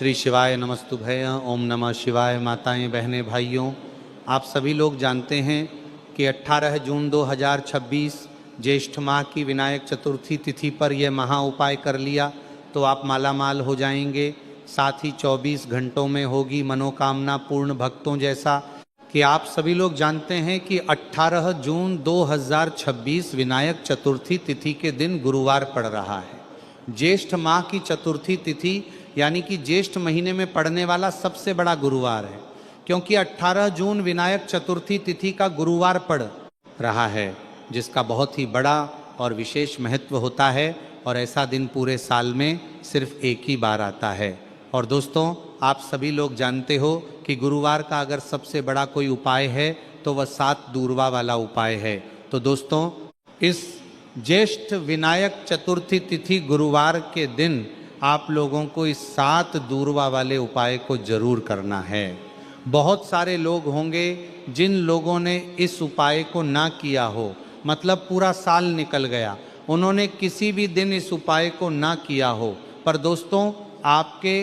श्री शिवाय नमस्तुभ्य। ओम नमः शिवाय। माताएं, बहनें, भाइयों, आप सभी लोग जानते हैं कि 18 जून 2026 ज्येष्ठ माह की विनायक चतुर्थी तिथि पर यह महा उपाय कर लिया तो आप मालामाल हो जाएंगे। साथ ही 24 घंटों में होगी मनोकामना पूर्ण। भक्तों, जैसा कि आप सभी लोग जानते हैं कि 18 जून 2026 विनायक चतुर्थी तिथि के दिन गुरुवार पड़ रहा है। ज्येष्ठ माह की चतुर्थी तिथि यानी कि ज्येष्ठ महीने में पड़ने वाला सबसे बड़ा गुरुवार है, क्योंकि 18 जून विनायक चतुर्थी तिथि का गुरुवार पड़ रहा है, जिसका बहुत ही बड़ा और विशेष महत्व होता है। और ऐसा दिन पूरे साल में सिर्फ एक ही बार आता है। और दोस्तों, आप सभी लोग जानते हो कि गुरुवार का अगर सबसे बड़ा कोई उपाय है तो वह 7 दूर्वा वाला उपाय है। तो दोस्तों, इस ज्येष्ठ विनायक चतुर्थी तिथि गुरुवार के दिन आप लोगों को इस 7 दूर्वा वाले उपाय को जरूर करना है। बहुत सारे लोग होंगे जिन लोगों ने इस उपाय को ना किया हो, मतलब पूरा साल निकल गया, उन्होंने किसी भी दिन इस उपाय को ना किया हो। पर दोस्तों, आपके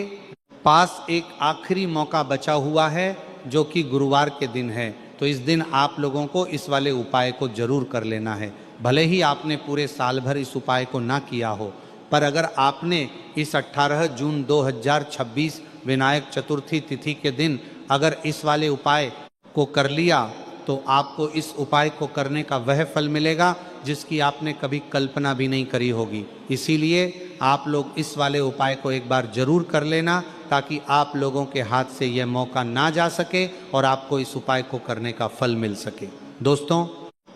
पास एक आखिरी मौका बचा हुआ है जो कि गुरुवार के दिन है। तो इस दिन आप लोगों को इस वाले उपाय को जरूर कर लेना है। भले ही आपने पूरे साल भर इस उपाय को ना किया हो, पर अगर आपने इस 18 जून 2026 विनायक चतुर्थी तिथि के दिन अगर इस वाले उपाय को कर लिया तो आपको इस उपाय को करने का वह फल मिलेगा जिसकी आपने कभी कल्पना भी नहीं करी होगी। इसीलिए आप लोग इस वाले उपाय को एक बार जरूर कर लेना, ताकि आप लोगों के हाथ से यह मौका ना जा सके और आपको इस उपाय को करने का फल मिल सके। दोस्तों,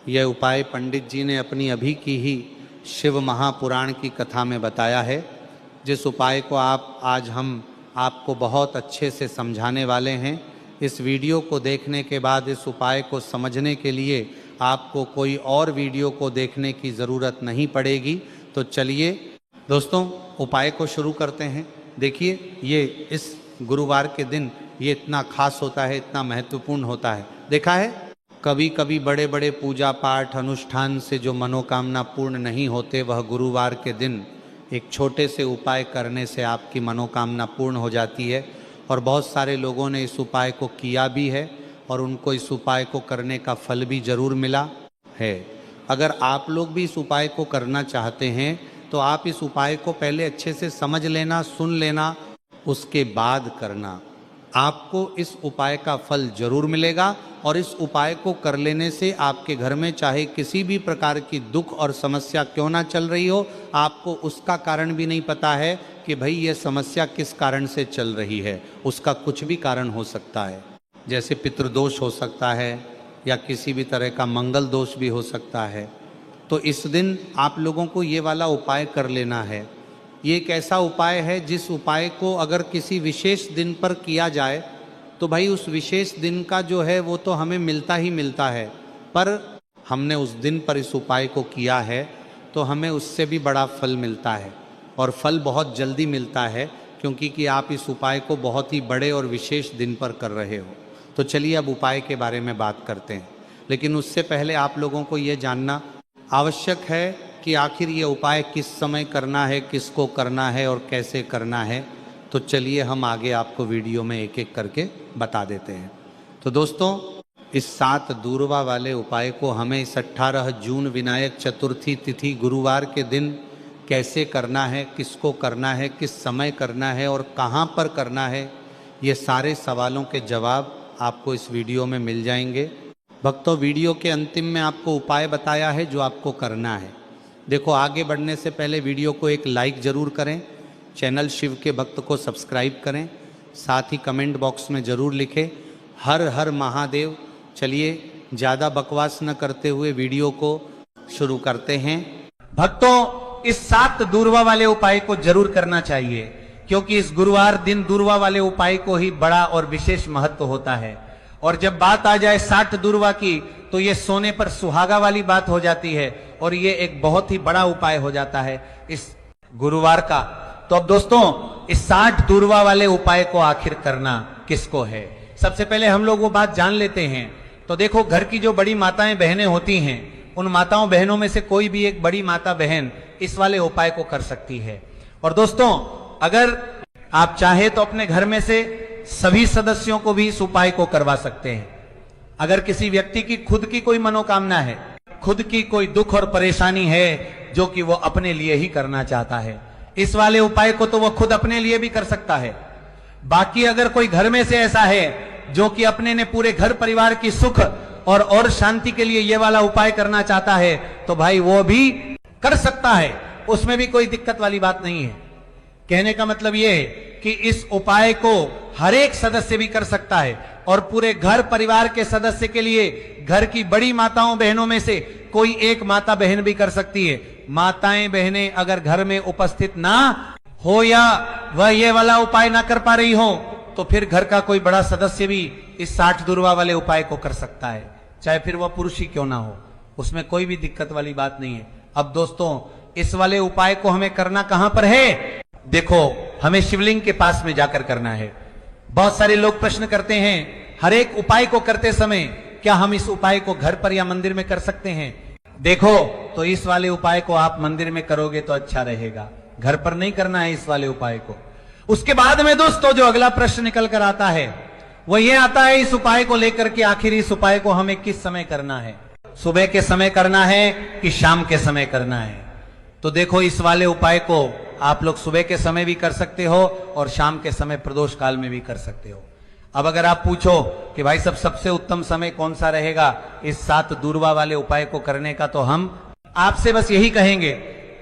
यह उपाय पंडित जी ने अपनी अभी की ही शिव महापुराण की कथा में बताया है, जिस उपाय को आज हम आपको बहुत अच्छे से समझाने वाले हैं। इस वीडियो को देखने के बाद इस उपाय को समझने के लिए आपको कोई और वीडियो को देखने की ज़रूरत नहीं पड़ेगी। तो चलिए दोस्तों, उपाय को शुरू करते हैं। देखिए, ये इस गुरुवार के दिन ये इतना खास होता है, इतना महत्वपूर्ण होता है। देखा है, कभी कभी बड़े बड़े पूजा पाठ अनुष्ठान से जो मनोकामना पूर्ण नहीं होते, वह गुरुवार के दिन एक छोटे से उपाय करने से आपकी मनोकामना पूर्ण हो जाती है। और बहुत सारे लोगों ने इस उपाय को किया भी है और उनको इस उपाय को करने का फल भी जरूर मिला है। अगर आप लोग भी इस उपाय को करना चाहते हैं तो आप इस उपाय को पहले अच्छे से समझ लेना, सुन लेना, उसके बाद करना। आपको इस उपाय का फल जरूर मिलेगा। और इस उपाय को कर लेने से आपके घर में चाहे किसी भी प्रकार की दुख और समस्या क्यों ना चल रही हो, आपको उसका कारण भी नहीं पता है कि भाई ये समस्या किस कारण से चल रही है। उसका कुछ भी कारण हो सकता है, जैसे पितृदोष हो सकता है या किसी भी तरह का मंगल दोष भी हो सकता है। तो इस दिन आप लोगों को ये वाला उपाय कर लेना है। ये एक ऐसा उपाय है जिस उपाय को अगर किसी विशेष दिन पर किया जाए तो भाई उस विशेष दिन का जो है वो तो हमें मिलता ही मिलता है, पर हमने उस दिन पर इस उपाय को किया है तो हमें उससे भी बड़ा फल मिलता है। और फल बहुत जल्दी मिलता है, क्योंकि कि आप इस उपाय को बहुत ही बड़े और विशेष दिन पर कर रहे हो। तो चलिए अब उपाय के बारे में बात करते हैं। लेकिन उससे पहले आप लोगों को ये जानना आवश्यक है कि आखिर ये उपाय किस समय करना है, किसको करना है और कैसे करना है। तो चलिए हम आगे आपको वीडियो में एक एक करके बता देते हैं। तो दोस्तों, इस 7 दूर्वा वाले उपाय को हमें इस 18 जून विनायक चतुर्थी तिथि गुरुवार के दिन कैसे करना है, किसको करना है, किस समय करना है और कहाँ पर करना है, ये सारे सवालों के जवाब आपको इस वीडियो में मिल जाएंगे। भक्तों, वीडियो के अंतिम में आपको उपाय बताया है जो आपको करना है। देखो, आगे बढ़ने से पहले वीडियो को एक लाइक ज़रूर करें, चैनल शिव के भक्त को सब्सक्राइब करें, साथ ही कमेंट बॉक्स में ज़रूर लिखें हर हर महादेव। चलिए ज़्यादा बकवास न करते हुए वीडियो को शुरू करते हैं। भक्तों, इस 7 दूर्वा वाले उपाय को जरूर करना चाहिए, क्योंकि इस गुरुवार दिन दूर्वा वाले उपाय को ही बड़ा और विशेष महत्व होता है। और जब बात आ जाए 60 दूर्वा की तो ये सोने पर सुहागा वाली बात हो जाती है और ये एक बहुत ही बड़ा उपाय हो जाता है इस गुरुवार का। तो अब दोस्तों, इस 60 दूर्वा वाले उपाय को आखिर करना किसको है, सबसे पहले हम लोग वो बात जान लेते हैं। तो देखो, घर की जो बड़ी माताएं बहनें होती हैं, उन माताओं बहनों में से कोई भी एक बड़ी माता बहन इस वाले उपाय को कर सकती है। और दोस्तों, अगर आप चाहे तो अपने घर में से सभी सदस्यों को भी इस उपाय को करवा सकते हैं। अगर किसी व्यक्ति की खुद की कोई मनोकामना है, खुद की कोई दुख और परेशानी है जो कि वो अपने लिए ही करना चाहता है, इस वाले उपाय को तो वो खुद अपने लिए भी कर सकता है। बाकी अगर कोई घर में से ऐसा है जो कि अपने ने पूरे घर परिवार की सुख और शांति के लिए ये वाला उपाय करना चाहता है, तो भाई वो भी कर सकता है, उसमें भी कोई दिक्कत वाली बात नहीं है। कहने का मतलब ये है कि इस उपाय को हर एक सदस्य भी कर सकता है और पूरे घर परिवार के सदस्य के लिए घर की बड़ी माताओं बहनों में से कोई एक माता बहन भी कर सकती है। माताएं बहनें अगर घर में उपस्थित ना हो या वह ये वाला उपाय ना कर पा रही हो, तो फिर घर का कोई बड़ा सदस्य भी इस 60 दूर्वा वाले उपाय को कर सकता है, चाहे फिर वह पुरुष ही क्यों ना हो, उसमें कोई भी दिक्कत वाली बात नहीं है। अब दोस्तों, इस वाले उपाय को हमें करना कहां पर है? देखो, हमें शिवलिंग के पास में जाकर करना है। बहुत सारे लोग प्रश्न करते हैं, हर एक उपाय को करते समय क्या हम इस उपाय को घर पर या मंदिर में कर सकते हैं? देखो, तो इस वाले उपाय को आप मंदिर में करोगे तो अच्छा रहेगा, घर पर नहीं करना है इस वाले उपाय को। उसके बाद में दोस्तों जो अगला प्रश्न निकल कर आता है वो ये आता है, इस उपाय को लेकर के आखिर इस उपाय को हमें किस समय करना है? सुबह के समय करना है कि शाम के समय करना है? तो देखो, इस वाले उपाय को आप लोग सुबह के समय भी कर सकते हो और शाम के समय प्रदोष काल में भी कर सकते हो। अब अगर आप पूछो कि भाई सब सबसे उत्तम समय कौन सा रहेगा इस 7 दूर्वा वाले उपाय को करने का, तो हम आपसे बस यही कहेंगे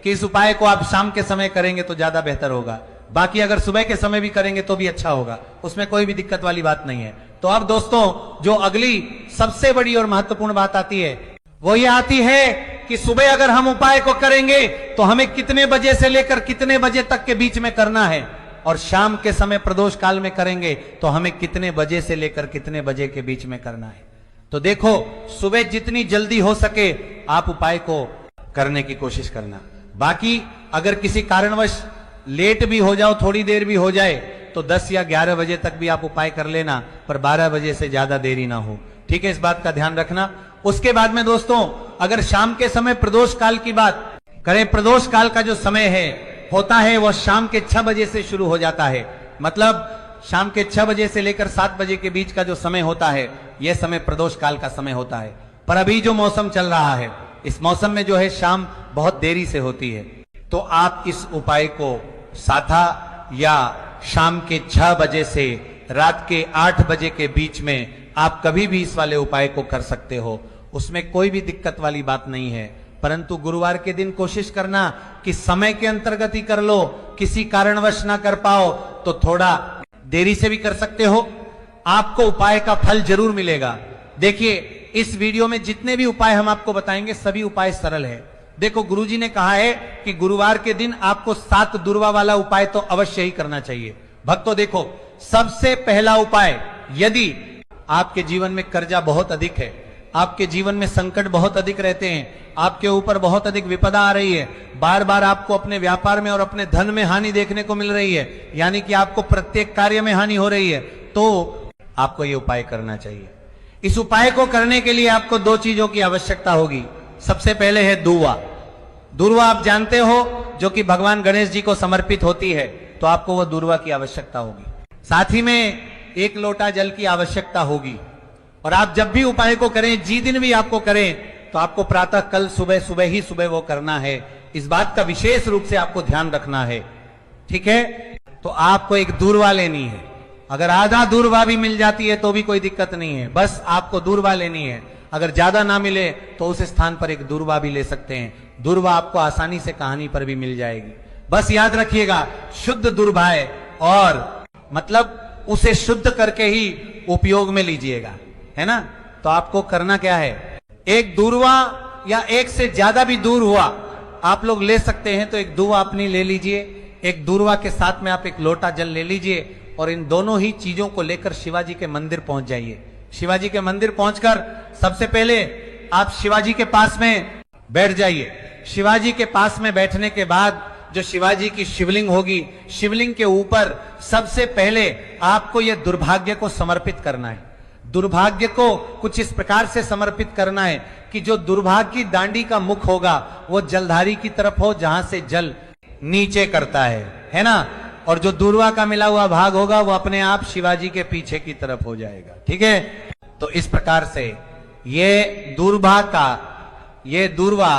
कि इस उपाय को आप शाम के समय करेंगे तो ज्यादा बेहतर होगा। बाकी अगर सुबह के समय भी करेंगे तो भी अच्छा होगा, उसमें कोई भी दिक्कत वाली बात नहीं है। तो अब दोस्तों, जो अगली सबसे बड़ी और महत्वपूर्ण बात आती है वो ये आती है कि सुबह अगर हम उपाय को करेंगे तो हमें कितने बजे से लेकर कितने बजे तक के बीच में करना है, और शाम के समय प्रदोष काल में करेंगे तो हमें कितने बजे से लेकर कितने बजे के बीच में करना है। तो देखो, सुबह जितनी जल्दी हो सके आप उपाय को करने की कोशिश करना। बाकी अगर किसी कारणवश लेट भी हो जाओ, थोड़ी देर भी हो जाए, तो 10 या 11 बजे तक भी आप उपाय कर लेना, पर 12 बजे से ज्यादा देरी ना हो। ठीक है, इस बात का ध्यान रखना। उसके बाद में दोस्तों, अगर शाम के समय प्रदोष काल की बात करें, प्रदोष काल का जो समय है होता है वह शाम के 6 बजे से शुरू हो जाता है। मतलब शाम के 6 बजे से लेकर 7 बजे के बीच का जो समय होता है, यह समय प्रदोष काल का समय होता है। पर अभी जो मौसम चल रहा है, इस मौसम में जो है शाम बहुत देरी से होती है, तो आप इस उपाय को साथा या शाम के 6 बजे से रात के 8 बजे के बीच में आप कभी भी इस वाले उपाय को कर सकते हो, उसमें कोई भी दिक्कत वाली बात नहीं है। परंतु गुरुवार के दिन कोशिश करना कि समय के अंतर्गत ही कर लो, किसी कारणवश ना कर पाओ तो थोड़ा देरी से भी कर सकते हो, आपको उपाय का फल जरूर मिलेगा। देखिए, इस वीडियो में जितने भी उपाय हम आपको बताएंगे सभी उपाय सरल है। देखो, गुरुजी ने कहा है कि गुरुवार के दिन आपको 7 दूर्वा वाला उपाय तो अवश्य ही करना चाहिए। भक्तों देखो, सबसे पहला उपाय, यदि आपके जीवन में कर्जा बहुत अधिक है, आपके जीवन में संकट बहुत अधिक रहते हैं, आपके ऊपर बहुत अधिक विपदा आ रही है, बार बार आपको अपने व्यापार में और अपने धन में हानि देखने को मिल रही है, यानी कि आपको प्रत्येक कार्य में हानि हो रही है, तो आपको यह उपाय करना चाहिए। इस उपाय को करने के लिए आपको 2 चीजों की आवश्यकता होगी। सबसे पहले है दूर्वा। दूर्वा आप जानते हो, जो कि भगवान गणेश जी को समर्पित होती है, तो आपको वह दूर्वा की आवश्यकता होगी। साथ ही में 1 लोटा जल की आवश्यकता होगी। और आप जब भी उपाय को करें, जिस दिन भी आपको करें, तो आपको प्रातः कल सुबह वो करना है। इस बात का विशेष रूप से आपको ध्यान रखना है। ठीक है, तो आपको एक दूर्वा लेनी है। अगर आधा दूर्वा भी मिल जाती है तो भी कोई दिक्कत नहीं है, बस आपको दूर्वा लेनी है। अगर ज्यादा ना मिले तो उस स्थान पर एक दूर्वा भी ले सकते हैं। दूर्वा आपको आसानी से कहानी पर भी मिल जाएगी। बस याद रखिएगा, शुद्ध दूर्वा है, और मतलब उसे शुद्ध करके ही उपयोग में लीजिएगा, है ना। तो आपको करना क्या है, एक दूर्वा या एक से ज्यादा भी दूर हुआ आप लोग ले सकते हैं, तो एक दूर्वा अपनी ले लीजिए। एक दूर्वा के साथ में आप एक लोटा जल ले लीजिए, और इन दोनों ही चीजों को लेकर शिवाजी के मंदिर पहुंच जाइए। शिवाजी के मंदिर पहुंचकर सबसे पहले आप शिवाजी के पास में बैठ जाइए। शिवाजी के पास में बैठने के बाद जो शिवाजी की शिवलिंग होगी, शिवलिंग के ऊपर सबसे पहले आपको यह दुर्भाग्य को समर्पित करना है। दुर्भाग्य को कुछ इस प्रकार से समर्पित करना है कि जो दुर्भाग्य की दांडी का मुख होगा वो जलधारी की तरफ हो, जहां से जल नीचे करता है ना। और जो दूर्वा का मिला हुआ भाग होगा वो अपने आप शिवाजी के पीछे की तरफ हो जाएगा। ठीक है, तो इस प्रकार से ये दूर्वा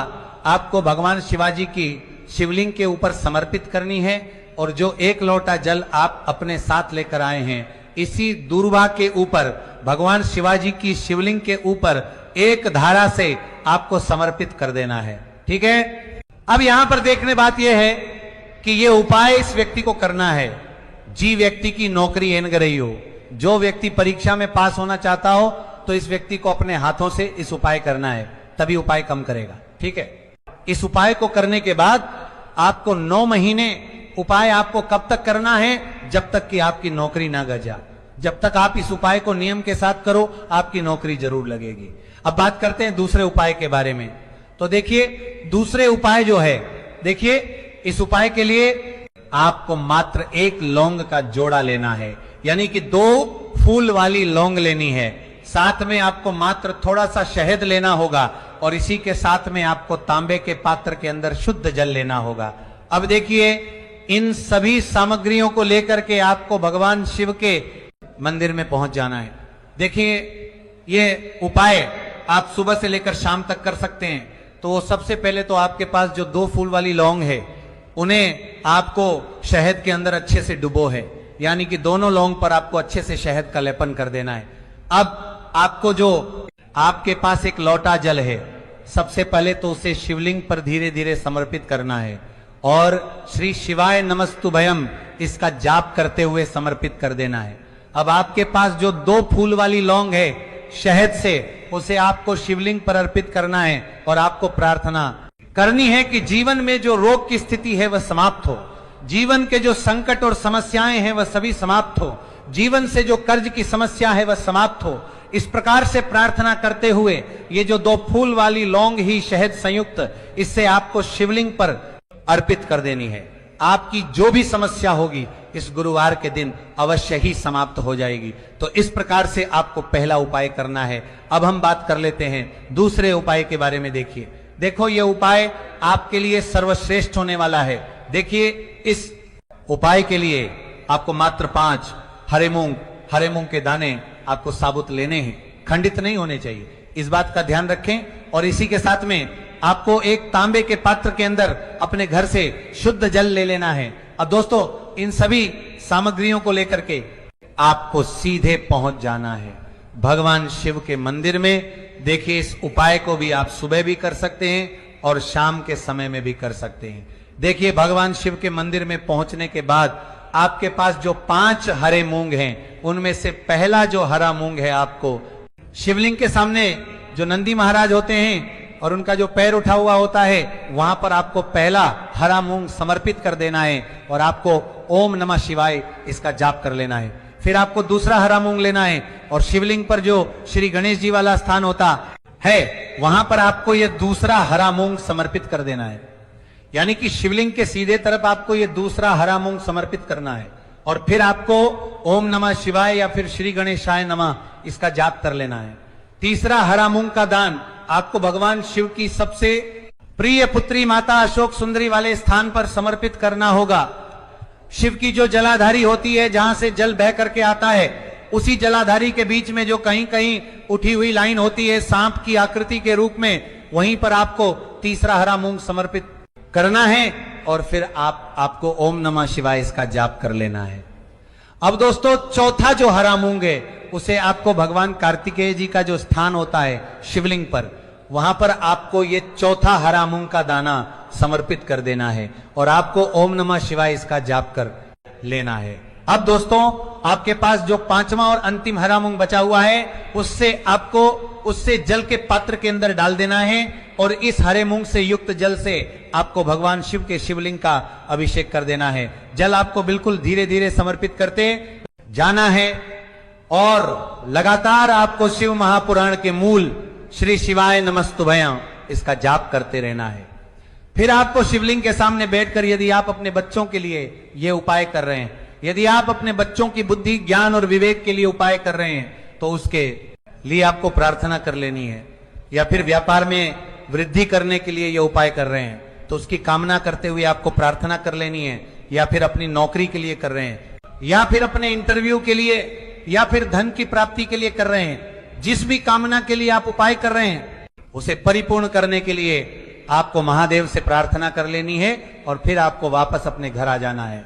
आपको भगवान शिवाजी की शिवलिंग के ऊपर समर्पित करनी है। और जो 1 लोटा जल आप अपने साथ लेकर आए हैं, इसी दूर्वा के ऊपर भगवान शिवाजी की शिवलिंग के ऊपर एक धारा से आपको समर्पित कर देना है। ठीक है, अब यहां पर देखने बात यह है कि यह उपाय इस व्यक्ति को करना है। जी व्यक्ति की नौकरी एन रही हो, जो व्यक्ति परीक्षा में पास होना चाहता हो, तो इस व्यक्ति को अपने हाथों से इस उपाय करना है, तभी उपाय कम करेगा। ठीक है, इस उपाय को करने के बाद आपको 9 महीने उपाय आपको कब तक करना है? जब तक कि आपकी नौकरी ना गजा। जब तक आप इस उपाय को नियम के साथ करो, आपकी नौकरी जरूर लगेगी। अब बात करते हैं दूसरे उपाय के बारे में। तो देखिए, दूसरे उपाय जो है, देखिए इस उपाय के लिए आपको मात्र 1 लौंग का जोड़ा लेना है, यानी कि 2 फूल वाली लौंग लेनी है। साथ में आपको मात्र थोड़ा सा शहद लेना होगा और इसी के साथ में आपको तांबे के पात्र के अंदर शुद्ध जल लेना होगा। अब देखिए, इन सभी सामग्रियों को लेकर के आपको भगवान शिव के मंदिर में पहुंच जाना है। देखिए, ये उपाय आप सुबह से लेकर शाम तक कर सकते हैं। तो सबसे पहले तो आपके पास जो 2 फूल वाली लौंग है, उन्हें आपको शहद के अंदर अच्छे से डुबो है, यानी कि दोनों लौंग पर आपको अच्छे से शहद का लेपन कर देना है। अब आपको जो आपके पास एक लोटा जल है, सबसे पहले तो उसे शिवलिंग पर धीरे धीरे समर्पित करना है और श्री शिवाय नमस्तुभयम इसका जाप करते हुए समर्पित कर देना है। अब आपके पास जो 2 फूल वाली लौंग है शहद से, उसे आपको शिवलिंग पर अर्पित करना है और आपको प्रार्थना करनी है कि जीवन में जो रोग की स्थिति है वह समाप्त हो, जीवन के जो संकट और समस्याएं हैं वह सभी समाप्त हो, जीवन से जो कर्ज की समस्या है वह समाप्त हो। इस प्रकार से प्रार्थना करते हुए ये जो 2 फूल वाली लौंग ही शहद संयुक्त, इससे आपको शिवलिंग पर अर्पित कर देनी है। आपकी जो भी समस्या होगी इस गुरुवार के दिन अवश्य ही समाप्त हो जाएगी। तो इस प्रकार से आपको पहला उपाय करना है। अब हम बात कर लेते हैं दूसरे उपाय के बारे में। देखिए, देखो ये उपाय आपके लिए सर्वश्रेष्ठ होने वाला है। देखिए, इस उपाय के लिए आपको मात्र 5 हरे मूंग के दाने आपको साबुत लेने हैं, खंडित नहीं होने चाहिए, इस बात का ध्यान रखें। और इसी के साथ में आपको एक तांबे के पात्र के अंदर अपने घर से शुद्ध जल ले लेना है। अब दोस्तों, इन सभी सामग्रियों को लेकर के आपको सीधे पहुंच जाना है भगवान शिव के मंदिर में। देखिए, इस उपाय को भी आप सुबह भी कर सकते हैं और शाम के समय में भी कर सकते हैं। देखिए, भगवान शिव के मंदिर में पहुंचने के बाद आपके पास जो 5 हरे मूंग हैं, उनमें से पहला जो हरा मूंग है, आपको शिवलिंग के सामने जो नंदी महाराज होते हैं और उनका जो पैर उठा हुआ होता है, वहां पर आपको पहला हरा मूंग समर्पित कर देना है और आपको ओम नमः शिवाय इसका जाप कर लेना है। फिर आपको दूसरा हरा मूंग लेना है और शिवलिंग पर जो श्री गणेश जी वाला स्थान होता है, वहां पर आपको यह दूसरा हरा मूंग समर्पित कर देना है, यानी कि शिवलिंग के सीधे तरफ आपको यह दूसरा हरा मूंग समर्पित करना है। और फिर आपको ओम नमः शिवाय या फिर श्री गणेशाय नमः इसका जाप कर लेना है। तीसरा हरा मूंग का दान आपको भगवान शिव की सबसे प्रिय पुत्री माता अशोक सुंदरी वाले स्थान पर समर्पित करना होगा। शिव की जो जलाधारी होती है, जहां से जल बह करके आता है, उसी जलाधारी के बीच में जो कहीं कहीं उठी हुई लाइन होती है सांप की आकृति के रूप में, वहीं पर आपको तीसरा हरा मूंग समर्पित करना है और फिर आपको ओम नमः शिवाय इसका जाप कर लेना है। अब दोस्तों, चौथा जो हरा मूंग है, उसे आपको भगवान कार्तिकेय जी का जो स्थान होता है शिवलिंग पर, वहां पर आपको ये चौथा हरा मूंग का दाना समर्पित कर देना है और आपको ओम नमः शिवाय इसका जाप कर लेना है। अब दोस्तों, आपके पास जो 5वां और अंतिम हरा मूंग बचा हुआ है, उससे जल के पात्र के अंदर डाल देना है और इस हरे मूंग से युक्त जल से आपको भगवान शिव के शिवलिंग का अभिषेक कर देना है। जल आपको बिल्कुल धीरे धीरे समर्पित करते जाना है और लगातार आपको शिव महापुराण के मूल श्री शिवाय नमस्तुभयं इसका जाप करते रहना है। फिर आपको शिवलिंग के सामने बैठकर, यदि आप अपने बच्चों के लिए ये उपाय कर रहे हैं, यदि आप अपने बच्चों की बुद्धि ज्ञान और विवेक के लिए उपाय कर रहे हैं, तो उसके लिए आपको प्रार्थना कर लेनी है। या फिर व्यापार में वृद्धि करने के लिए ये उपाय कर रहे हैं, तो उसकी कामना करते हुए आपको प्रार्थना कर लेनी है। या फिर अपनी नौकरी के लिए कर रहे हैं, या फिर अपने इंटरव्यू के लिए, या फिर धन की प्राप्ति के लिए कर रहे हैं, जिस भी कामना के लिए आप उपाय कर रहे हैं उसे परिपूर्ण करने के लिए आपको महादेव से प्रार्थना कर लेनी है और फिर आपको वापस अपने घर आ जाना है।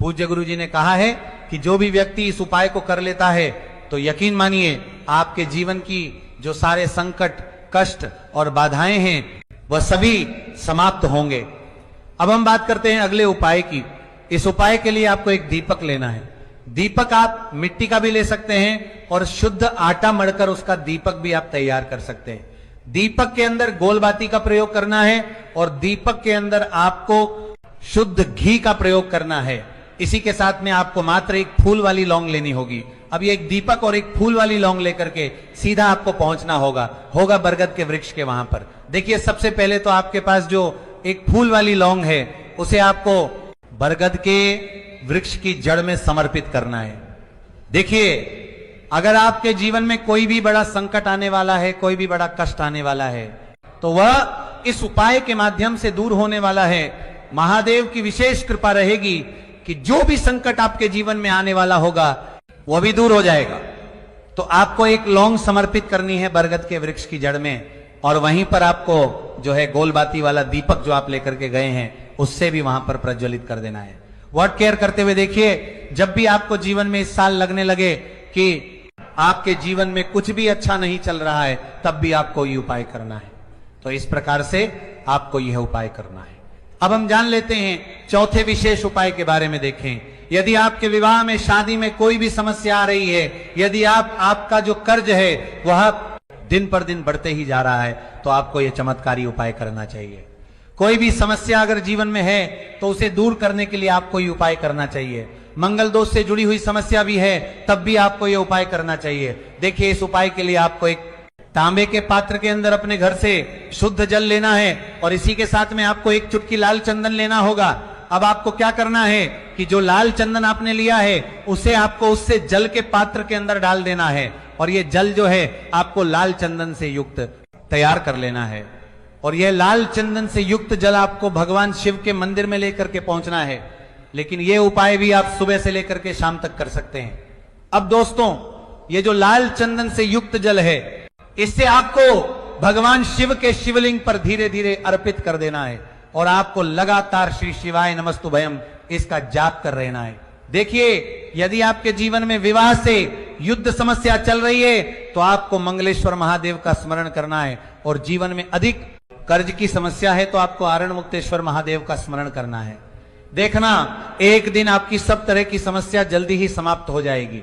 पूज्य गुरु जी ने कहा है कि जो भी व्यक्ति इस उपाय को कर लेता है तो यकीन मानिए आपके जीवन की जो सारे संकट, कष्ट और बाधाएं हैं वह सभी समाप्त होंगे। अब हम बात करते हैं अगले उपाय की। इस उपाय के लिए आपको एक दीपक लेना है। दीपक आप मिट्टी का भी ले सकते हैं और शुद्ध आटा मढ़कर उसका दीपक भी आप तैयार कर सकते हैं। दीपक के अंदर गोलबाती का प्रयोग करना है और दीपक के अंदर आपको शुद्ध घी का प्रयोग करना है। इसी के साथ में आपको मात्र एक फूल वाली लौंग लेनी होगी। अब ये एक दीपक और एक फूल वाली लौंग लेकर के सीधा आपको पहुंचना होगा बरगद के वृक्ष के वहां पर। देखिए, सबसे पहले तो आपके पास जो एक फूल वाली लौंग है उसे आपको बरगद के वृक्ष की जड़ में समर्पित करना है। देखिए, अगर आपके जीवन में कोई भी बड़ा संकट आने वाला है, कोई भी बड़ा कष्ट आने वाला है, तो वह इस उपाय के माध्यम से दूर होने वाला है। महादेव की विशेष कृपा रहेगी कि जो भी संकट आपके जीवन में आने वाला होगा वह भी दूर हो जाएगा। तो आपको एक लौंग समर्पित करनी है बरगद के वृक्ष की जड़ में और वहीं पर आपको जो है गोलबाती वाला दीपक जो आप लेकर के गए हैं उससे भी वहां पर प्रज्वलित कर देना है। वर्ड केयर करते हुए देखिए, जब भी आपको जीवन में इस साल लगने लगे कि आपके जीवन में कुछ भी अच्छा नहीं चल रहा है, तब भी आपको ये उपाय करना है। तो इस प्रकार से आपको यह उपाय करना है। अब हम जान लेते हैं चौथे विशेष उपाय के बारे में। देखें, यदि आपके विवाह में, शादी में कोई भी समस्या आ रही है, यदि आपका जो कर्ज है वह दिन पर दिन बढ़ते ही जा रहा है, तो आपको यह चमत्कारी उपाय करना चाहिए। कोई भी समस्या अगर जीवन में है तो उसे दूर करने के लिए आपको ये उपाय करना चाहिए। मंगल दोष से जुड़ी हुई समस्या भी है तब भी आपको यह उपाय करना चाहिए। देखिए, इस उपाय के लिए आपको एक तांबे के पात्र के अंदर अपने घर से शुद्ध जल लेना है और इसी के साथ में आपको एक चुटकी लाल चंदन लेना होगा। अब आपको क्या करना है कि जो लाल चंदन आपने लिया है उसे आपको उससे जल के पात्र के अंदर डाल देना है और ये जल जो है आपको लाल चंदन से युक्त तैयार कर लेना है। और यह लाल चंदन से युक्त जल आपको भगवान शिव के मंदिर में लेकर के पहुंचना है। लेकिन यह उपाय भी आप सुबह से लेकर के शाम तक कर सकते हैं। अब दोस्तों, ये जो लाल चंदन से युक्त जल है इससे आपको भगवान शिव के शिवलिंग पर धीरे धीरे अर्पित कर देना है और आपको लगातार श्री शिवाय नमस्तुभयम इसका जाप कर रहना है। देखिए, यदि आपके जीवन में विवाह से युद्ध समस्या चल रही है तो आपको मंगलेश्वर महादेव का स्मरण करना है और जीवन में अधिक कर्ज की समस्या है तो आपको आरण मुक्तेश्वर महादेव का स्मरण करना है। देखना, एक दिन आपकी सब तरह की समस्या जल्दी ही समाप्त हो जाएगी।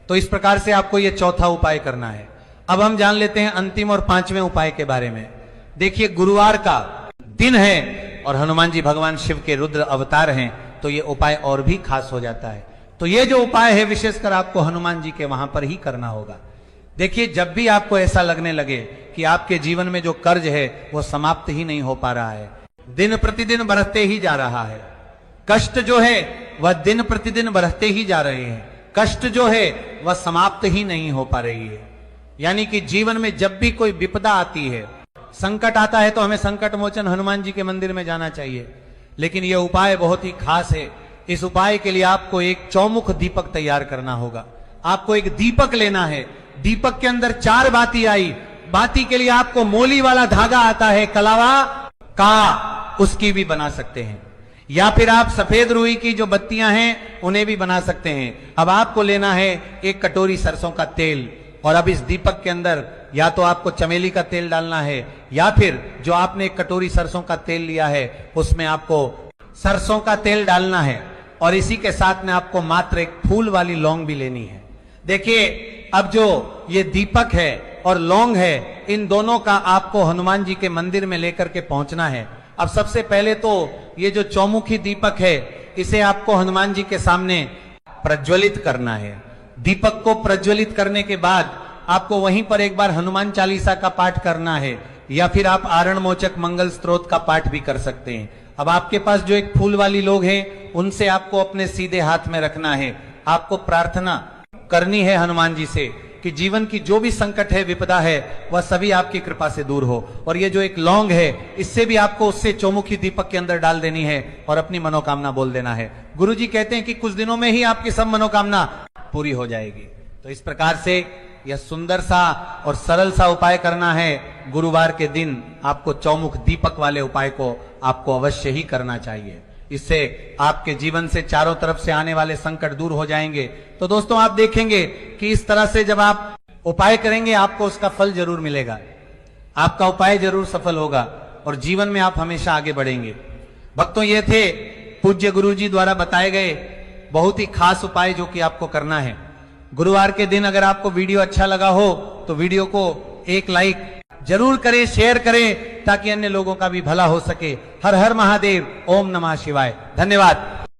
तो इस प्रकार से आपको यह चौथा उपाय करना है। अब हम जान लेते हैं अंतिम और पांचवें उपाय के बारे में। देखिए, गुरुवार का दिन है और हनुमान जी भगवान शिव के रुद्र अवतार हैं, तो ये उपाय और भी खास हो जाता है। तो ये जो उपाय है विशेषकर आपको हनुमान जी के वहां पर ही करना होगा। देखिए, जब भी आपको ऐसा लगने लगे कि आपके जीवन में जो कर्ज है वो समाप्त ही नहीं हो पा रहा है, दिन प्रतिदिन बढ़ते ही जा रहा है, कष्ट जो है वह दिन प्रतिदिन बढ़ते ही जा रहे हैं, कष्ट जो है वह समाप्त ही नहीं हो पा रही है, यानी कि जीवन में जब भी कोई विपदा आती है, संकट आता है, तो हमें संकट मोचन हनुमान जी के मंदिर में जाना चाहिए। लेकिन यह उपाय बहुत ही खास है। इस उपाय के लिए आपको एक चौमुख दीपक तैयार करना होगा। आपको एक दीपक लेना है। दीपक के अंदर 4 बाती आई। बाती के लिए आपको मोली वाला धागा आता है, कलावा का, उसकी भी बना सकते हैं, या फिर आप सफेद रुई की जो बत्तियां हैं उन्हें भी बना सकते हैं। अब आपको लेना है एक कटोरी सरसों का तेल और अब इस दीपक के अंदर या तो आपको चमेली का तेल डालना है या फिर जो आपने एक कटोरी सरसों का तेल लिया है उसमें आपको सरसों का तेल डालना है और इसी के साथ में आपको मात्र एक फूल वाली लौंग भी लेनी है। देखिए, अब जो ये दीपक है और लौंग है, इन दोनों का आपको हनुमान जी के मंदिर में लेकर के पहुंचना है। अब सबसे पहले तो ये जो चौमुखी दीपक है इसे आपको हनुमान जी के सामने प्रज्वलित करना है। दीपक को प्रज्वलित करने के बाद आपको वहीं पर एक बार हनुमान चालीसा का पाठ करना है या फिर आप आरण मोचक मंगल स्तोत्र का पाठ भी कर सकते हैं। अब आपके पास जो एक फूल वाली लोग हैं उनसे आपको अपने सीधे हाथ में रखना है। आपको प्रार्थना करनी है हनुमान जी से कि जीवन की जो भी संकट है, विपदा है, वह सभी आपकी कृपा से दूर हो। और ये जो एक लौंग है, इससे भी आपको उससे चौमुखी दीपक के अंदर डाल देनी है और अपनी मनोकामना बोल देना है। गुरु जी कहते हैं कि कुछ दिनों में ही आपकी सब मनोकामना पूरी हो जाएगी। तो इस प्रकार से यह सुंदर सा और सरल सा उपाय करना है। गुरुवार के दिन आपको चौमुख दीपक वाले उपाय को आपको अवश्य ही करना चाहिए। इससे आपके जीवन से चारों तरफ से आने वाले संकट दूर हो जाएंगे। तो दोस्तों, आप देखेंगे कि इस तरह से जब आप उपाय करेंगे, आपको उसका फल जरूर मिलेगा, आपका उपाय जरूर सफल होगा और जीवन में आप हमेशा आगे बढ़ेंगे। भक्तों, ये थे पूज्य गुरु जी द्वारा बताए गए बहुत ही खास उपाय जो कि आपको करना है। गुरुवार के दिन अगर आपको वीडियो अच्छा लगा हो तो वीडियो को एक लाइक जरूर करें, शेयर करें, ताकि अन्य लोगों का भी भला हो सके। हर हर महादेव, ओम नमः शिवाय। धन्यवाद।